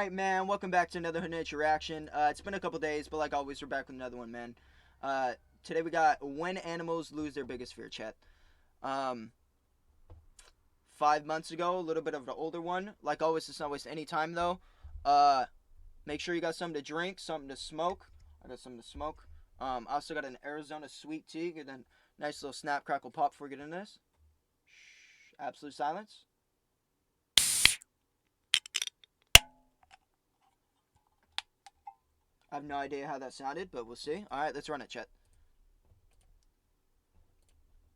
Alright, man, welcome back to another Nature Reaction. It's been a couple days, but like always, we're back with another one, man. Today we got When Animals Lose Their Biggest Fear, chat. 5 months ago, a little bit of an older one. Like always, let's not waste any time, though. Make sure you got something to drink, something to smoke. I got something to smoke. I also got an Arizona sweet tea, and then nice little snap, crackle, pop before we get into this. Shh, absolute silence. I have no idea how that sounded, but we'll see. Alright, let's run it, chat.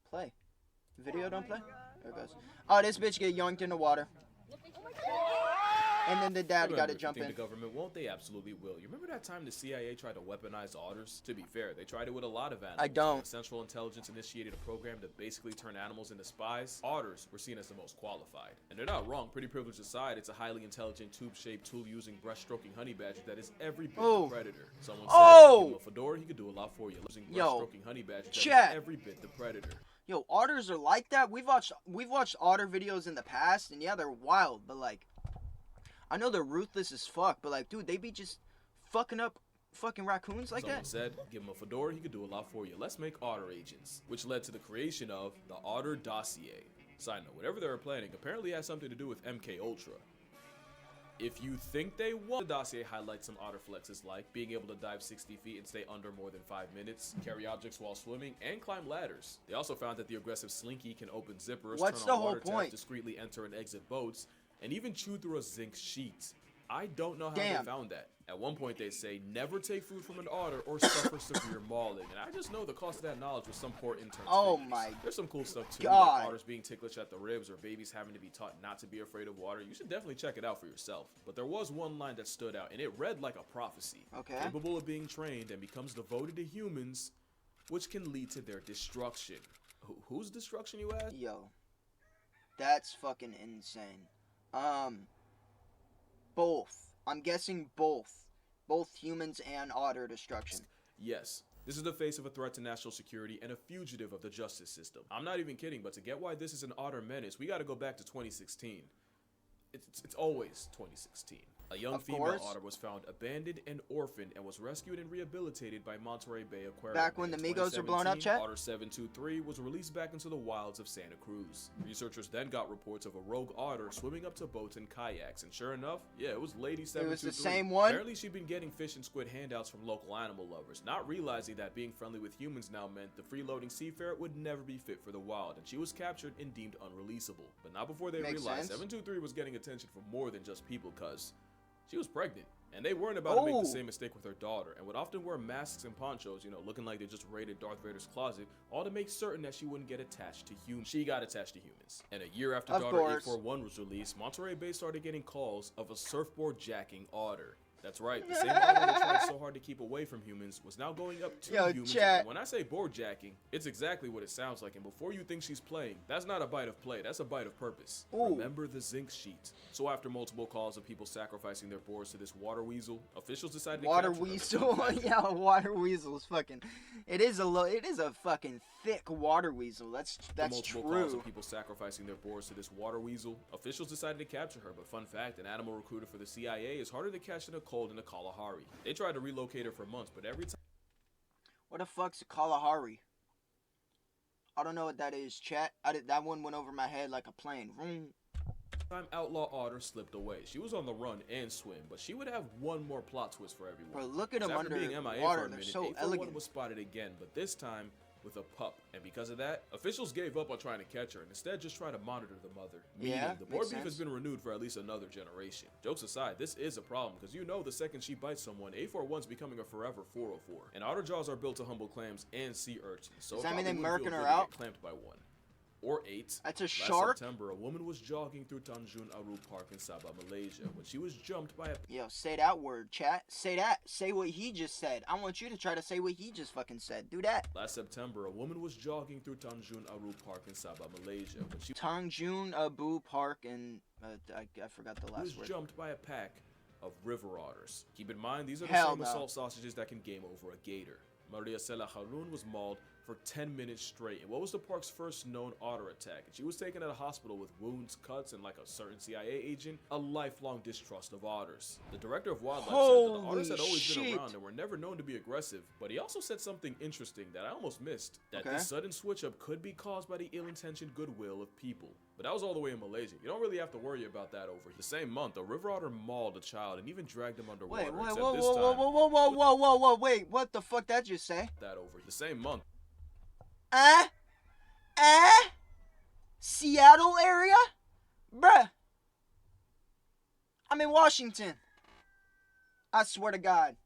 Play. Video don't play? There it goes. Oh, this bitch get yoinked in the water. And then the dad got to jump in. The government won't, they absolutely will. You remember that time the CIA tried to weaponize otters? To be fair, they tried it with a lot of animals. I don't. Central Intelligence initiated a program to basically turn animals into spies. Otters were seen as the most qualified. And they're not wrong. Pretty privilege aside, it's a highly intelligent, tube-shaped, tool-using, brush-stroking honey badger that is every bit the predator. Someone said, give him a fedora, he could do a lot for you. Using brush-stroking honey badger that is every bit the predator. Yo, otters are like that. We've watched otter videos in the past, and yeah, they're wild, but like, I know they're ruthless as fuck, but like, dude, they be just fucking up fucking raccoons like Someone that. said, give him a fedora, he could do a lot for you. Let's make otter agents, which led to the creation of the Otter Dossier. Side note, whatever they were planning apparently has something to do with MK Ultra. If you think they won't, the dossier highlights some otter flexes like being able to dive 60 feet and stay under more than 5 minutes, carry objects while swimming, and climb ladders. They also found that the aggressive slinky can open zippers, What's turn the on whole water point? taps, discreetly enter and exit boats, and even chew through a zinc sheet. I don't know how Damn. they found that. At one point they say, never take food from an otter or suffer severe mauling. And I just know the cost of that knowledge was some poor intern's Oh fingers. my There's some cool stuff too, God. like otters being ticklish at the ribs or babies having to be taught not to be afraid of water. You should definitely check it out for yourself. But there was one line that stood out, and it read like a prophecy. Okay. Capable of being trained and becomes devoted to humans, which can lead to their destruction. Whose destruction, you ask? Yo, that's fucking insane. Both. I'm guessing both. Both humans and otter destruction. Yes. This is the face of a threat to national security and a fugitive of the justice system. I'm not even kidding, but to get why this is an otter menace, we gotta go back to 2016. It's always 2016. A young female otter was found abandoned and orphaned and was rescued and rehabilitated by Monterey Bay Aquarium. Back when the Migos were blown up, chat? Otter 723 was released back into the wilds of Santa Cruz. Researchers then got reports of a rogue otter swimming up to boats and kayaks, and sure enough, yeah, it was Lady 723. It was the same one? Apparently she'd been getting fish and squid handouts from local animal lovers, not realizing that being friendly with humans now meant the freeloading seafarer would never be fit for the wild, and she was captured and deemed unreleasable. But not before they realized 723 was getting attention from more than just people, cuz she was pregnant, and they weren't about to make the same mistake with her daughter, and would often wear masks and ponchos, you know, looking like they just raided Darth Vader's closet, all to make certain that she wouldn't get attached to humans. She got attached to humans. And a year after Daughter 841 was released, Monterey Bay started getting calls of a surfboard jacking otter. That's right, the same otter that tried so hard to keep away from humans was now going up to humans. And when I say board jacking, it's exactly what it sounds like. And before you think she's playing, that's not a bite of play, that's a bite of purpose. Remember the zinc sheet. So after multiple calls of people sacrificing their boards to this water weasel, officials decided to water weasel. Yeah, water weasel is fucking. It is a fucking thick water weasel. That's multiple calls of people sacrificing their boards to this water weasel, officials decided to capture her. But fun fact, an animal recruiter for the CIA is harder to catch than a cold in a Kalahari. They tried to relocate her for months, but every time. What the fuck's a Kalahari? I don't know what that is, chat. That one went over my head like a plane. Time outlaw otter slipped away. She was on the run and swim, but she would have one more plot twist for everyone. Bro, look at them after being MIA water. For a minute, They're so 841 elegant. was spotted again, but this time with a pup, and because of that, officials gave up on trying to catch her and instead just tried to monitor the mother. Meaning, the board beef has been renewed for at least another generation. Jokes aside, this is a problem because you know the second she bites someone, 841's becoming a forever 404. And otter jaws are built to humble clams and sea urchins, so does that mean they murking her out? Clamped by one. Or 8. That's a shark? Last September, a woman was jogging through Tanjung Aru Park in Sabah, Malaysia, when she was jumped by a... Yo, say that word, chat. Say that. Say what he just said. I want you to try to say what he just fucking said. Do that. Last September, a woman was jogging through Tanjung Aru Park in Sabah, Malaysia, when she... Tanjung Abu Park in... I forgot the last word. Was jumped by a pack of river otters. Keep in mind, these are the same assault sausages that can game over a gator. Maria Sela Harun was mauled for 10 minutes straight in what was the park's first known otter attack, and she was taken to the hospital with wounds, cuts, and like a certain CIA agent, a lifelong distrust of otters. The director of wildlife said that the otters had always been around and were never known to be aggressive, but he also said something interesting that I almost missed, that this sudden switch up could be caused by the ill-intentioned goodwill of people. But that was all the way in Malaysia. You don't really have to worry about that over here. The same month, a river otter mauled a child and even dragged him underwater. Wait, what the fuck that just say? That over the same month. Seattle area? Bruh. I'm in Washington. I swear to God.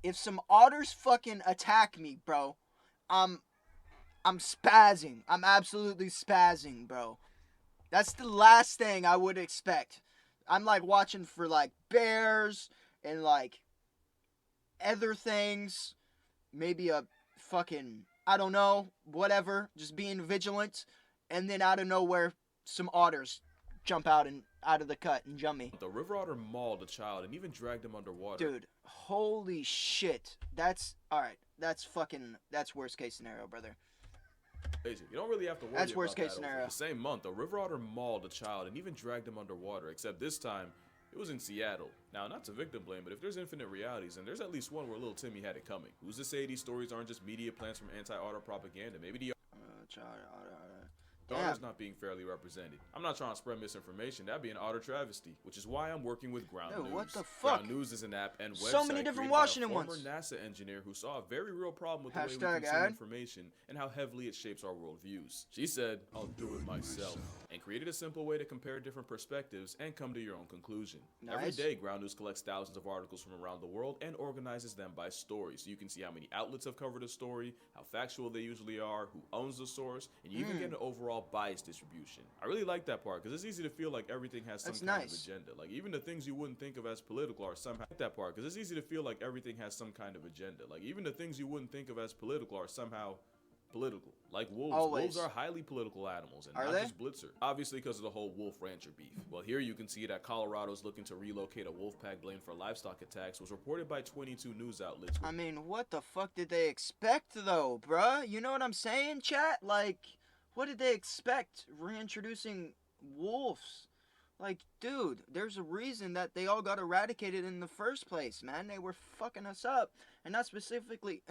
If some otters fucking attack me, bro, I'm spazzing. I'm absolutely spazzing, bro. That's the last thing I would expect. I'm like watching for like bears and like other things. Maybe a fucking, I don't know, whatever. Just being vigilant. And then out of nowhere, some otters jump out of the cut and jump me. The river otter mauled a child and even dragged him underwater. Dude, holy shit. That's, alright. That's worst case scenario, brother. You don't really have to worry That's about worst case that scenario. The same month, a river otter mauled a child and even dragged him underwater, except this time, it was in Seattle. Now, not to victim blame, but if there's infinite realities, then there's at least one where little Timmy had it coming. Who's to say these stories aren't just media plans from anti-otter propaganda? Maybe the otter's not being fairly represented. I'm not trying to spread misinformation. That'd be an otter travesty, which is why I'm working with Ground News. What the fuck? Ground News is an app and website so many different created by Washington a former ones. NASA engineer who saw a very real problem with the way we Hashtag consume ad. information and how heavily it shapes our worldviews. She said, "I'll do it myself," and created a simple way to compare different perspectives and come to your own conclusion. Nice. Every day, Ground News collects thousands of articles from around the world and organizes them by story, so you can see how many outlets have covered a story, how factual they usually are, who owns the source, and you even get an overall bias distribution. I really like that part because it's easy to feel like everything has some kind of agenda. Like even the things you wouldn't think of as political are somehow that part because it's easy to feel like everything has some kind of agenda. Like even the things you wouldn't think of as political are somehow political. Like wolves. Always. Wolves are highly political animals and not just blitzer. Obviously because of the whole wolf rancher beef. Well, here you can see that Colorado's looking to relocate a wolf pack blamed for livestock attacks was reported by 22 news outlets. I mean, what the fuck did they expect though, bruh? You know what I'm saying, chat? Like, what did they expect reintroducing wolves? Like, dude, there's a reason that they all got eradicated in the first place, man. They were fucking us up, and not specifically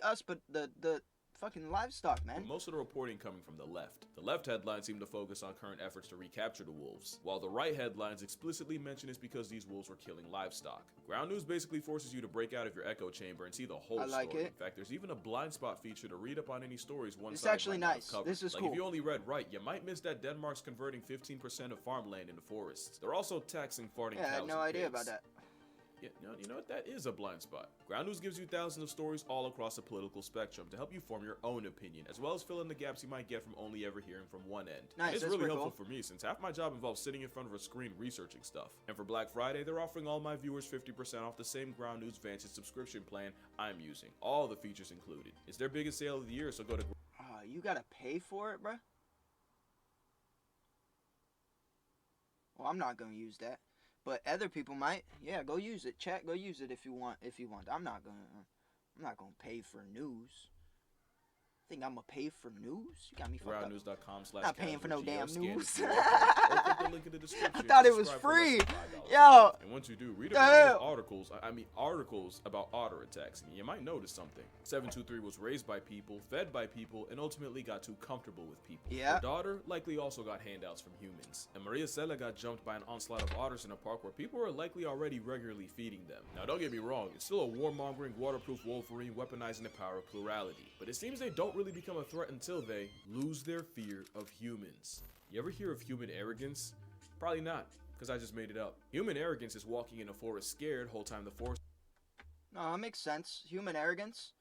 us, but the fucking livestock, man. With most of the reporting coming from the left. The left headlines seem to focus on current efforts to recapture the wolves, while the right headlines explicitly mention it's because these wolves were killing livestock. Ground News basically forces you to break out of your echo chamber and see the whole story. In fact, there's even a blind spot feature to read up on any stories one side actually nice. This is cool. If you only read right, you might miss that Denmark's converting 15% of farmland into forests. They're also taxing farting cows. I had no idea about that. Yeah, you know what? That is a blind spot. Ground News gives you thousands of stories all across the political spectrum to help you form your own opinion, as well as fill in the gaps you might get from only ever hearing from one end. Nice, it's really helpful for me, since half my job involves sitting in front of a screen researching stuff. And for Black Friday, they're offering all my viewers 50% off the same Ground News Vantage subscription plan I'm using. All the features included. It's their biggest sale of the year, so go to... You gotta pay for it, bruh? Well, I'm not gonna use that. But other people might. Yeah, go use it. Chat, go use it if you want. I'm not gonna pay for news. Think I'm gonna pay for news? You got me fucked up. GroundNews.com/ Not paying for no damn news. I thought it was free. Yo. And once you do, read about those articles about otter attacks. And you might notice something. 723 was raised by people, fed by people, and ultimately got too comfortable with people. Yeah. Her daughter likely also got handouts from humans. And Maria Sela got jumped by an onslaught of otters in a park where people were likely already regularly feeding them. Now, don't get me wrong. It's still a warmongering, waterproof Wolverine weaponizing the power of plurality. But it seems they don't really become a threat until they lose their fear of humans. You ever hear of human arrogance? Probably not, because I just made it up. Human arrogance is walking in a forest scared whole time the forest No, that makes sense. Human arrogance.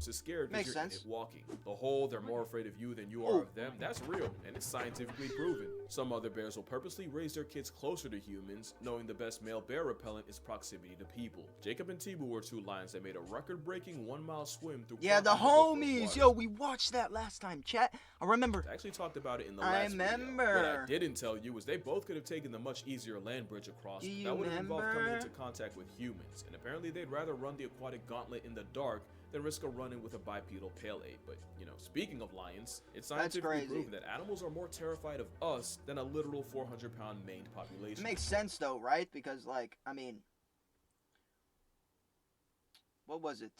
is scared Makes because you're sense. walking. The whole they're more afraid of you than you are of them, that's real, and it's scientifically proven. Some other bears will purposely raise their kids closer to humans, knowing the best male bear repellent is proximity to people. Jacob and Tibu were two lions that made a record-breaking 1-mile swim through the homies. Yo, we watched that last time, chat. I remember. I actually talked about it in the last video. What I didn't tell you was they both could have taken the much easier land bridge across. That would have involved coming into contact with humans, and apparently they'd rather run the aquatic gauntlet in the dark than risk a run-in with a bipedal pale ape. But, you know, speaking of lions, it's scientifically proven that animals are more terrified of us than a literal 400-pound maned population. It makes sense though, right? Because, like, I mean, what was it?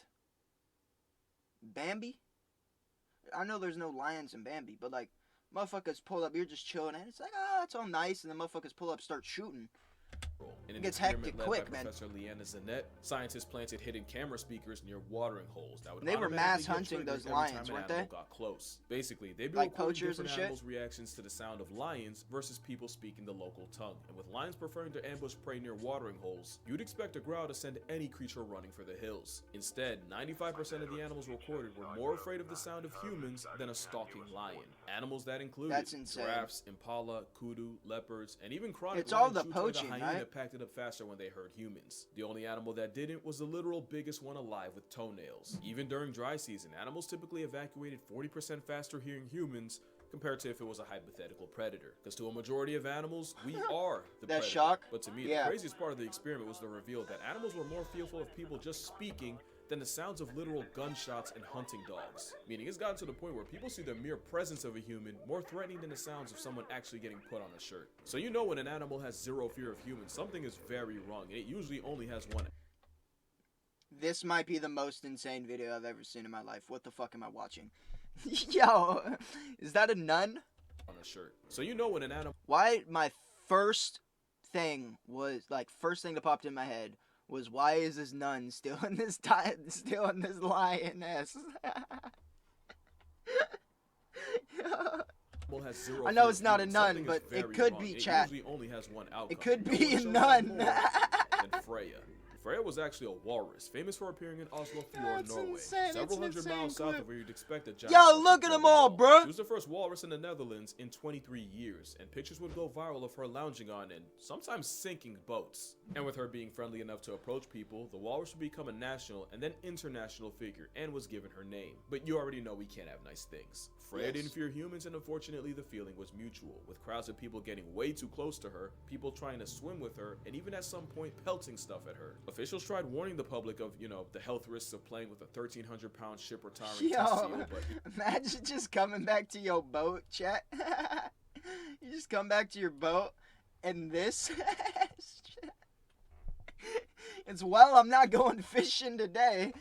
Bambi? I know there's no lions in Bambi, but, like, motherfuckers pull up, you're just chilling, and it's like, it's all nice, and then motherfuckers pull up, start shooting. And it gets hectic quick, man. Professor Leanna Zanet, scientists planted hidden camera speakers near watering holes that would they were mass hunting those lions, weren't they? Got close. Basically, they'd be like poachers and shit. Animals' reactions to the sound of lions versus people speaking the local tongue. And with lions preferring to ambush prey near watering holes, you'd expect a growl to send any creature running for the hills. Instead, 95% of the animals recorded were more afraid of the sound of humans than a stalking lion. Animals that included giraffes, impala, kudu, leopards, and even chronic it's all the poaching, the hyena right? packed it up faster when they heard humans. The only animal that didn't was the literal biggest one alive with toenails. Even during dry season, animals typically evacuated 40% faster hearing humans compared to if it was a hypothetical predator. Because to a majority of animals, we are the predator. Shock? But to me, the craziest part of the experiment was the reveal that animals were more fearful of people just speaking than the sounds of literal gunshots and hunting dogs. Meaning it's gotten to the point where people see the mere presence of a human more threatening than the sounds of someone actually getting put on a shirt. So you know when an animal has zero fear of humans, something is very wrong, and it usually only has one. This might be the most insane video I've ever seen in my life. What the fuck am I watching? Yo, is that a nun? On a shirt. So you know when an animal... Why my first thing that popped in my head was, why is this nun still in this lioness? has zero I know it's not a nun, but it could be, chat. It usually only has one outcome. It could be a nun. Than Freya. Freya was actually a walrus, famous for appearing in Oslo Fjord, Norway, insane. several hundred miles south of where you'd expect a giant. Yo, look at them all, bro. She was the first walrus in the Netherlands in 23 years, and pictures would go viral of her lounging on and sometimes sinking boats. And with her being friendly enough to approach people, the walrus would become a national and then international figure and was given her name. But you already know we can't have nice things. Freya didn't fear humans, and unfortunately the feeling was mutual, with crowds of people getting way too close to her, people trying to swim with her, and even at some point pelting stuff at her. Officials tried warning the public of, the health risks of playing with a 1,300-pound ship retiring test seal, but... Imagine just coming back to your boat, chat. You just come back to your boat, and this... It's, well, I'm not going fishing today.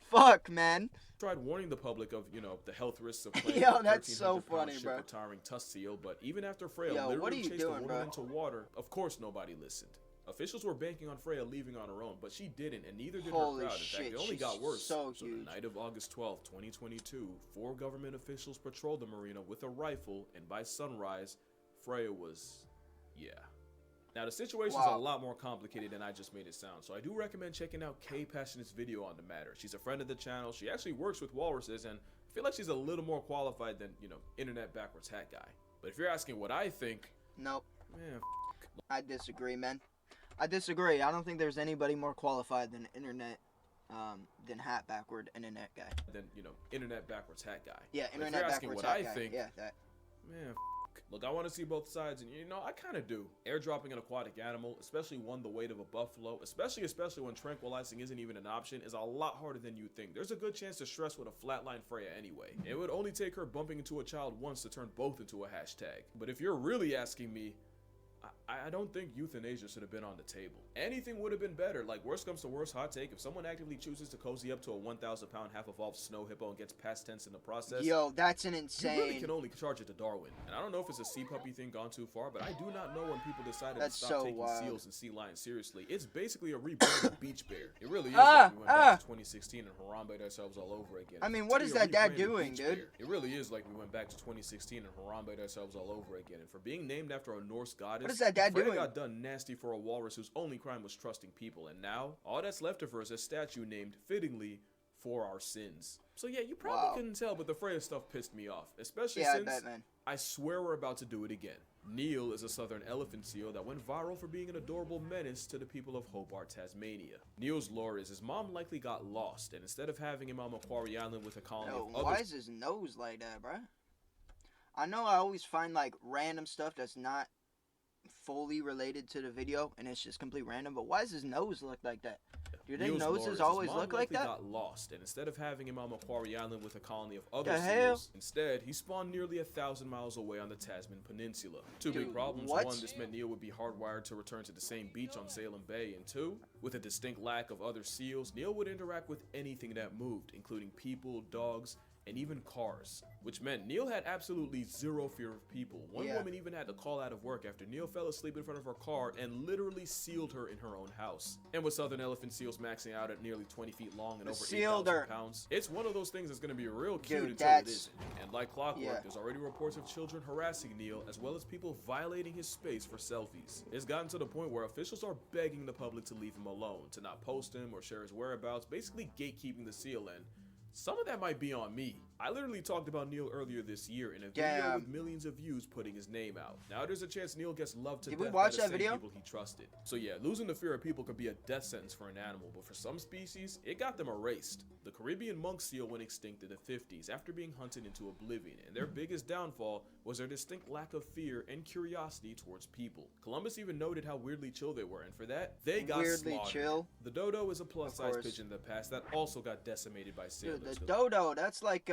Fuck, man. Tried warning the public of, the health risks of playing Yo, that's so funny, ship bro. Retiring tusk seal, but even after Freya literally chased the woman into water, of course nobody listened. Officials were banking on Freya leaving on her own, but she didn't, and neither did her crowd. In fact, it only got worse. So the night of August 12, 2022, 4 government officials patrolled the marina with a rifle, and by sunrise, Freya was, Now, the situation's a lot more complicated than I just made it sound, so I do recommend checking out Kay Passionate's video on the matter. She's a friend of the channel, she actually works with walruses, and I feel like she's a little more qualified than, internet backwards hat guy. But if you're asking what I think... Nope. Man, I disagree, man. I disagree. I don't think there's anybody more qualified than than hat backward internet guy. Than, internet backwards hat guy. Yeah, but internet backwards hat guy. Think, yeah, that. Man, look, I want to see both sides, and I kind of do. Airdropping an aquatic animal, especially one the weight of a buffalo, especially when tranquilizing isn't even an option, is a lot harder than you think. There's a good chance to stress with a flatline Freya anyway. It would only take her bumping into a child once to turn both into a hashtag. But if you're really asking me, I don't think euthanasia should have been on the table. Anything would have been better. Like, worst comes to worst, hot take, if someone actively chooses to cozy up to a 1,000-pound half-evolved snow hippo and gets past tense in the process... Yo, that's an insane... You really can only charge it to Darwin. And I don't know if it's a sea puppy thing gone too far, but I do not know when people decided to stop taking seals and sea lions seriously. It's basically a rebrand of Beach Bear. It really is like we went back to 2016 and Harambe'd ourselves all over again. I mean, what is that dad doing, dude? It really is like we went back to 2016 and Harambe'd ourselves all over again. And for being named after a Norse goddess... What is that dad doing? Got done nasty for a walrus whose only crime was trusting people, and now all that's left of her is a statue named, fittingly, For Our Sins. So yeah, you probably couldn't tell, but the Freya stuff pissed me off, especially since I swear we're about to do it again. Neil is a southern elephant seal that went viral for being an adorable menace to the people of Hobart, Tasmania. Neil's lore is his mom likely got lost, and instead of having him on Macquarie Island with a colony of others... Why is his nose like that, bruh? I know I always find, like, random stuff that's not fully related to the video, and it's just complete random, but why does his nose look like that? Do their Neil's noses lore is always his mom look like likely that? got lost, and instead of having him on Macquarie Island with a colony of other The hell? seals, instead he spawned nearly 1,000 miles away on the Tasman Peninsula. Two big Dude, problems: what? one, this meant Neil would be hardwired to return to the same beach on Salem Bay, and two, with a distinct lack of other seals, Neil would interact with anything that moved, including people, dogs, and even cars, which meant Neil had absolutely zero fear of people. One woman even had to call out of work after Neil fell asleep in front of her car and literally sealed her in her own house. And with southern elephant seals maxing out at nearly 20 feet long and over 8,000 pounds, it's one of those things that's going to be real cute until it isn't. And like clockwork, there's already reports of children harassing Neil, as well as people violating his space for selfies. It's gotten to the point where officials are begging the public to leave him alone, to not post him or share his whereabouts, basically gatekeeping the seal, and some of that might be on me. I literally talked about Neil earlier this year in a video with millions of views putting his name out. Now there's a chance Neil gets loved to death by the same people he trusted. So yeah, losing the fear of people could be a death sentence for an animal, but for some species, it got them erased. The Caribbean monk seal went extinct in the 50s after being hunted into oblivion, and their biggest downfall was their distinct lack of fear and curiosity towards people. Columbus even noted how weirdly chill they were, and for that, they got slaughtered. The dodo is a plus-size pigeon in the past that also got decimated by sailors. Dude, the dodo, that's like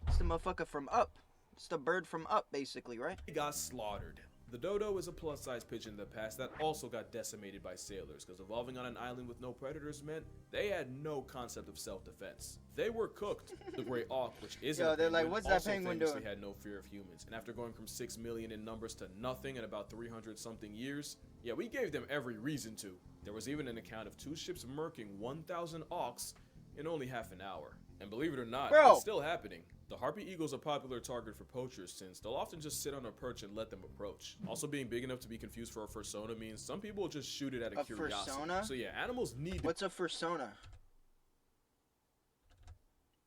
it's the motherfucker from Up. It's the bird from Up, basically, right? He got slaughtered. The dodo is a plus-size pigeon in the past that also got decimated by sailors, because evolving on an island with no predators meant they had no concept of self-defense. They were cooked. The gray auk, which isn't a penguin, what's that also penguin famously doing? had no fear of humans. And after going from 6 million in numbers to nothing in about 300-something years, yeah, we gave them every reason to. There was even an account of 2 ships murking 1,000 auks in only half an hour. And believe it or not, it's still happening. The harpy eagle is a popular target for poachers since they'll often just sit on a perch and let them approach. Also, being big enough to be confused for a fursona means some people will just shoot it out of curiosity. Fursona? So yeah, animals need to— What's a fursona?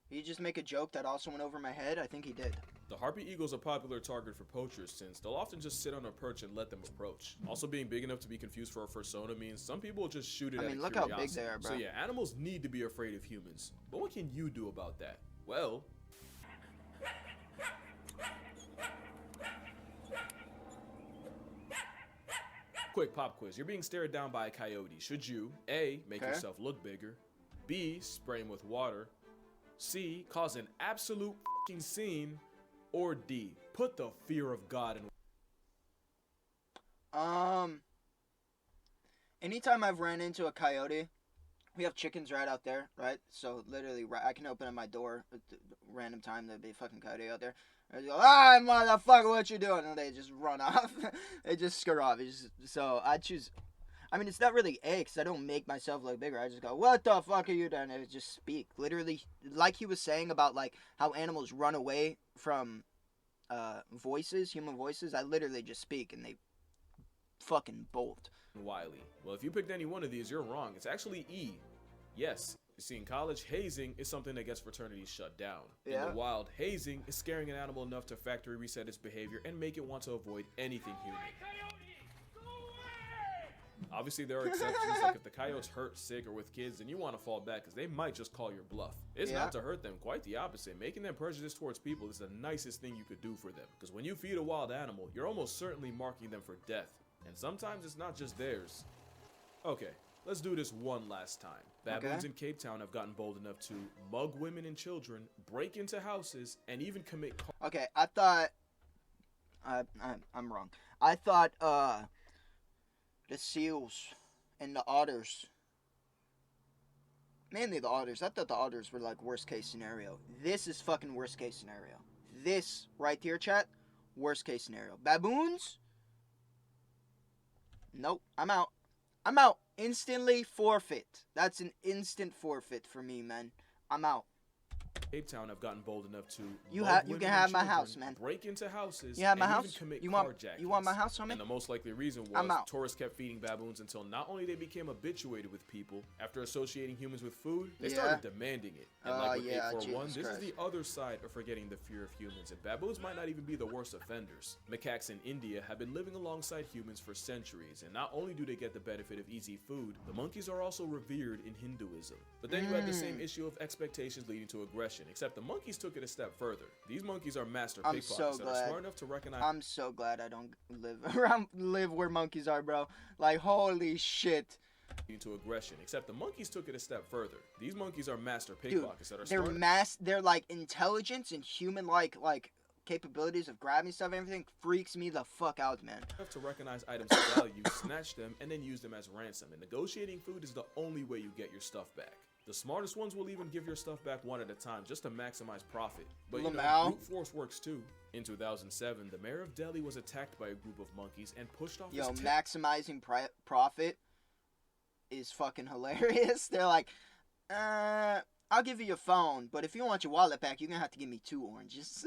Did you just make a joke that also went over my head? I think he did. The harpy eagle is a popular target for poachers since they'll often just sit on a perch and let them approach. Also, being big enough to be confused for a fursona means some people will just shoot it out of curiosity. Look how big they are, bro. So yeah, animals need to be afraid of humans. But what can you do about that? Well, quick pop quiz. You're being stared down by a coyote. Should you A, make yourself look bigger, B, spray him with water, C, cause an absolute fucking scene, or D, put the fear of God in— Anytime I've ran into a coyote, we have chickens right out there, right? So literally, I can open up my door at random time. There'll be a fucking coyote out there. I go, ah, motherfucker, what you doing? And they just run off. They just scurry off. So I choose. I mean, it's not really A, because I don't make myself look bigger. I just go, what the fuck are you doing? And I just speak. Literally, like he was saying about, like, how animals run away from voices, human voices. I literally just speak, and they fucking bolt. Wiley. Well, if you picked any one of these, you're wrong. It's actually E. Yes. You see, in college, hazing is something that gets fraternities shut down. In the wild, hazing is scaring an animal enough to factory reset its behavior and make it want to avoid anything human. Obviously, there are exceptions, like if the coyote's hurt, sick, or with kids, then you want to fall back because they might just call your bluff. It's not to hurt them, quite the opposite. Making them prejudiced towards people is the nicest thing you could do for them. Because when you feed a wild animal, you're almost certainly marking them for death. And sometimes it's not just theirs. Okay, let's do this one last time. Baboons in Cape Town have gotten bold enough to mug women and children, break into houses, and even commit— Okay, I thought... I'm wrong. I thought, the seals and the otters, mainly the otters. I thought the otters were like worst case scenario. This is fucking worst case scenario. This right here, chat, worst case scenario. Baboons? Nope, I'm out. I'm out. Instantly forfeit. That's an instant forfeit for me, man. I'm out. Cape Town have gotten bold enough to you can have my house, man. Break into houses. You have my and house. Even commit You want my house, homie? And the most likely reason was tourists kept feeding baboons until not only they became habituated with people, after associating humans with food, they started demanding it. And like with 841, this is the other side of forgetting the fear of humans. And baboons might not even be the worst offenders. Macaques in India have been living alongside humans for centuries, and not only do they get the benefit of easy food, the monkeys are also revered in Hinduism. But then you had the same issue of expectations leading to aggression, except the monkeys took it a step further. These monkeys are master pickpockets that are smart enough to recognize— I'm so glad I don't live where monkeys are, bro. Like, holy shit. to aggression, except the monkeys took it a step further. These monkeys are master pickpockets that are smart. They're like intelligence and human like capabilities of grabbing stuff and everything freaks me the fuck out, man. Have to recognize items of value, snatch them, and then use them as ransom. And negotiating food is the only way you get your stuff back. The smartest ones will even give your stuff back one at a time just to maximize profit. But you know, brute force works too. In 2007, the mayor of Delhi was attacked by a group of monkeys and pushed off his maximizing profit is fucking hilarious. They're like, I'll give you your phone, but if you want your wallet back, you're gonna have to give me 2 oranges.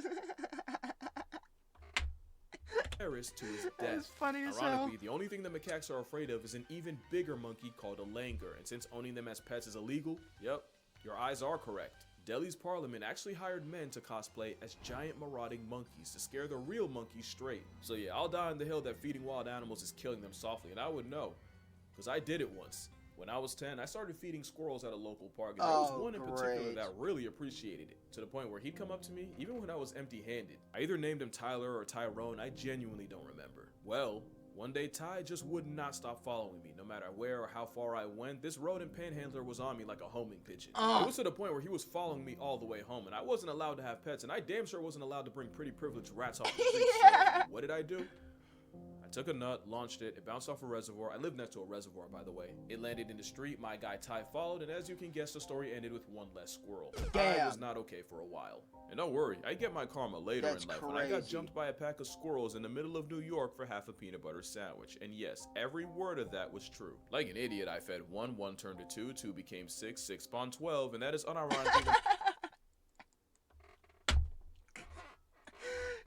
Terrorist to his death. That's funny as Ironically, hell. the only thing the macaques are afraid of is an even bigger monkey called a langur, and since owning them as pets is illegal, yep, your eyes are correct. Delhi's parliament actually hired men to cosplay as giant marauding monkeys to scare the real monkeys straight. So yeah, I'll die on the hill that feeding wild animals is killing them softly, and I would know, because I did it once. When I was 10, I started feeding squirrels at a local park, and there was one in particular that really appreciated it, to the point where he'd come up to me, even when I was empty-handed. I either named him Tyler or Tyrone, I genuinely don't remember. Well, one day Ty just would not stop following me, no matter where or how far I went. This rodent panhandler was on me like a homing pigeon. It was to the point where he was following me all the way home, and I wasn't allowed to have pets, and I damn sure wasn't allowed to bring pretty privileged rats off the street. So what did I do? I took a nut, launched it, it bounced off a reservoir. I live next to a reservoir, by the way. It landed in the street, my guy Ty followed, and as you can guess, the story ended with one less squirrel. I was not okay for a while. And don't worry, I get my karma later in life when I got jumped by a pack of squirrels in the middle of New York for half a peanut butter sandwich. And yes, every word of that was true. Like an idiot, I fed 1, 1 turned to 2, 2 became 6, 6 spawned 12, and that is unironically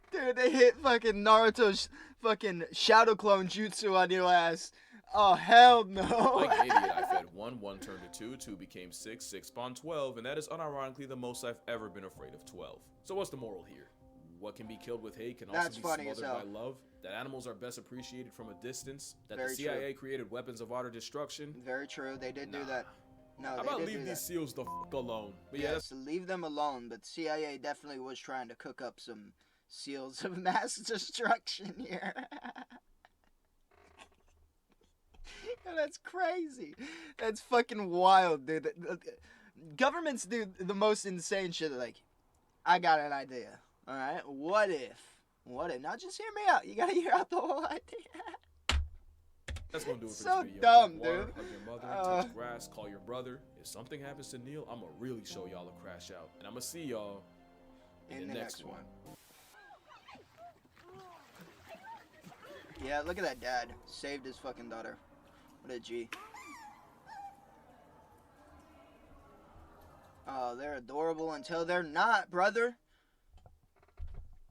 Dude, they hit fucking Naruto's fucking shadow clone jutsu on your ass. Oh, hell no. Like an idiot, I fed 1, 1 turned to 2, 2 became 6, 6 spawned 12, and that is unironically the most I've ever been afraid of 12. So what's the moral here? What can be killed with hate can also be smothered by love. That animals are best appreciated from a distance. That the CIA created weapons of utter destruction. Very true, they did do that. No, how about leave these seals the f alone? But yes, leave them alone, but CIA definitely was trying to cook up some seals of mass destruction here. That's crazy. That's fucking wild, dude. Governments do the most insane shit. Like, I got an idea. All right, what if? Now just hear me out. You gotta hear out the whole idea. That's gonna do it for so this video. Dumb, Drink water, dude. Hug your mother, touch grass, call your brother. If something happens to Neil, I'ma really show y'all a crash out, and I'ma see y'all in the next one. Yeah, look at that dad. Saved his fucking daughter. What a G. Oh, they're adorable until they're not, brother.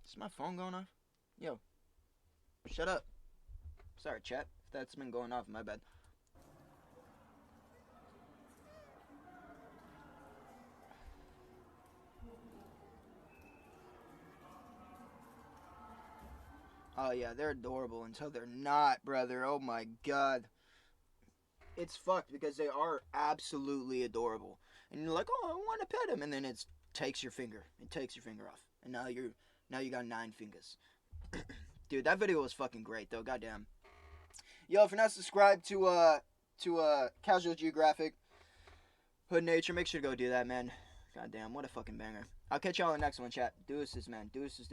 Is my phone going off? Yo. Shut up. Sorry, chat. If that's been going off, my bad. Oh, yeah, they're adorable until they're not, brother. Oh, my God. It's fucked because they are absolutely adorable. And you're like, oh, I want to pet him. And then it takes your finger. It takes your finger off. And now you got 9 fingers. Dude, that video was fucking great, though. Goddamn. Yo, if you're not subscribed to Casual Geographic, Hood Nature, make sure to go do that, man. Goddamn, what a fucking banger. I'll catch y'all in the next one, chat. Deuces, man. Deuces.